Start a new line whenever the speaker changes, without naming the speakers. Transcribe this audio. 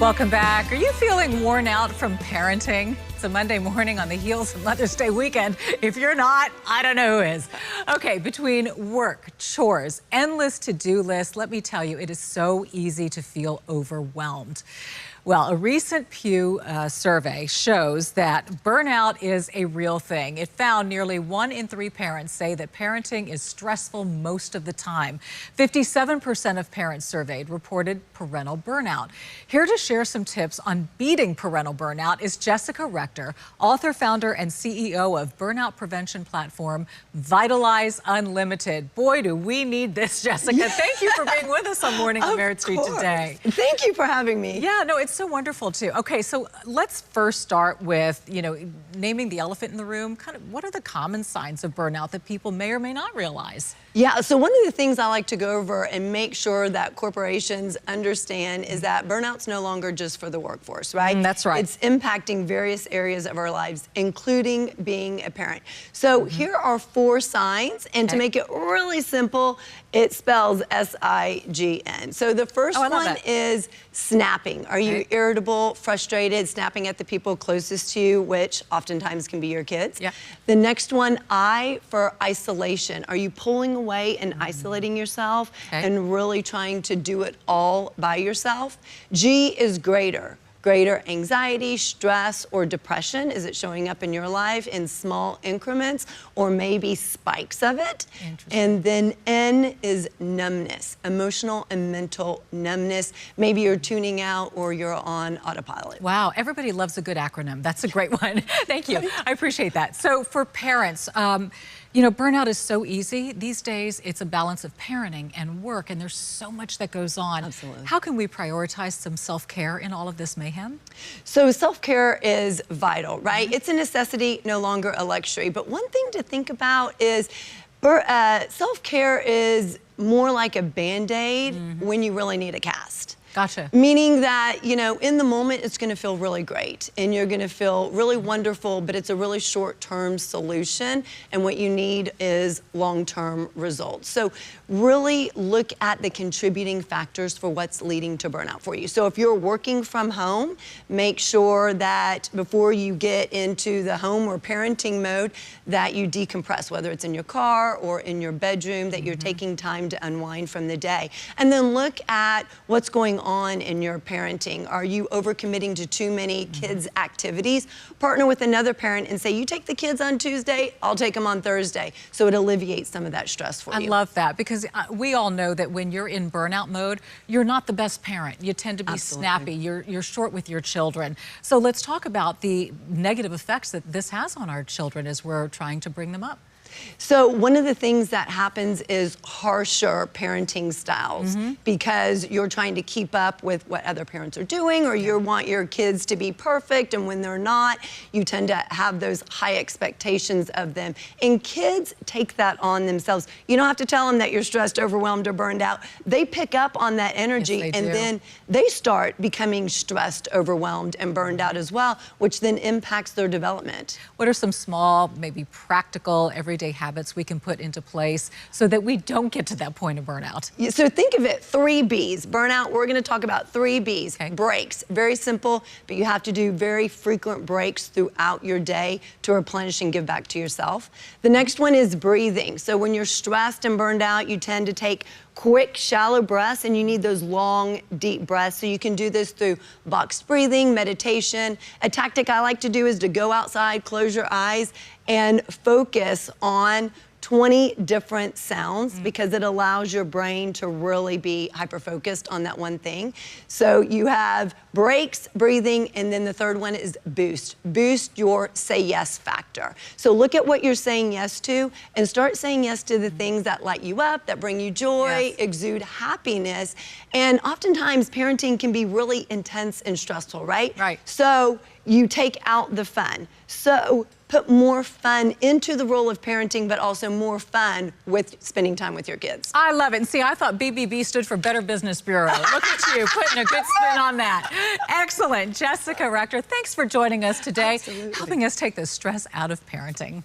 Welcome back. Are you feeling worn out from parenting? It's a Monday morning on the heels of Mother's Day weekend. If you're not, I don't know who is. Okay, between work, chores, endless to-do lists, let me tell you, it is so easy to feel overwhelmed. Well, a recent Pew survey shows that burnout is a real thing. It found nearly 1 in 3 parents say that parenting is stressful most of the time. 57% of parents surveyed reported parental burnout. Here to share some tips on beating parental burnout is Jessica Rector, author, founder, and CEO of burnout prevention platform Vitalize Unlimited. Boy, do we need this, Jessica.
Yes.
Thank you for being with us on Morning on Merit Street today.
Thank you for having me.
Yeah, no, it's so wonderful too. Okay, so let's first start with, naming the elephant in the room. Kind of what are the common signs of burnout that people may or may not realize?
Yeah, so one of the things I like to go over and make sure that corporations understand is that burnout's no longer just for the workforce, right?
That's right.
It's impacting various areas of our lives, including being a parent. So here are 4 signs, and to make it really simple, it spells S-I-G-N. So the first one is snapping. Are you irritable, frustrated, snapping at the people closest to you, which oftentimes can be your kids?
Yeah.
The next one, I, for isolation. Are you pulling away and isolating yourself and really trying to do it all by yourself? G is greater. Greater anxiety, stress, or depression. Is it showing up in your life in small increments or maybe spikes of it? And then N is numbness, emotional and mental numbness. Maybe you're tuning out or you're on autopilot.
Wow, everybody loves a good acronym. That's a great one. Thank you. I appreciate that. So for parents, burnout is so easy. These days, it's a balance of parenting and work, and there's so much that goes on.
Absolutely.
How can we prioritize some self-care in all of this mayhem?
So self-care is vital, right? It's a necessity, no longer a luxury. But one thing to think about is self-care is more like a Band-Aid when you really need a cast.
Gotcha.
Meaning that, in the moment, it's going to feel really great and you're going to feel really wonderful, but it's a really short-term solution. And what you need is long-term results. So really look at the contributing factors for what's leading to burnout for you. So if you're working from home, make sure that before you get into the home or parenting mode, that you decompress, whether it's in your car or in your bedroom, that you're taking time to unwind from the day. And then look at what's going on in your parenting. Are you overcommitting to too many kids' activities? Partner with another parent and say, you take the kids on Tuesday, I'll take them on Thursday. So it alleviates some of that stress for you.
I love that, because we all know that when you're in burnout mode, you're not the best parent. You tend to be snappy. You're short with your children. So let's talk about the negative effects that this has on our children as we're trying to bring them up.
So one of the things that happens is harsher parenting styles because you're trying to keep up with what other parents are doing, or you want your kids to be perfect, and when they're not, you tend to have those high expectations of them. And kids take that on themselves. You don't have to tell them that you're stressed, overwhelmed, or burned out. They pick up on that energy, and then they start becoming stressed, overwhelmed, and burned out as well, which then impacts their development.
What are some small, maybe practical, everyday habits we can put into place so that we don't get to that point of burnout?
So think of it, 3 B's. Burnout, we're going to talk about 3 B's. Breaks, very simple, but you have to do very frequent breaks throughout your day to replenish and give back to yourself. The next one is breathing. So when you're stressed and burned out, you tend to take quick, shallow breaths, and you need those long, deep breaths. So you can do this through boxed breathing, meditation. A tactic I like to do is to go outside, close your eyes, and focus on 20 different sounds because it allows your brain to really be hyper-focused on that one thing. So you have breaks, breathing, and then the third one is boost. Boost your say yes factor. So look at what you're saying yes to and start saying yes to the things that light you up, that bring you joy, exude happiness. And oftentimes parenting can be really intense and stressful, right?
Right.
So you take out the fun. So put more fun into the role of parenting, but also more fun with spending time with your kids.
I love it. And see, I thought BBB stood for Better Business Bureau. Look at you, putting a good spin on that. Excellent. Jessica Rector, thanks for joining us today, helping us take the stress out of parenting.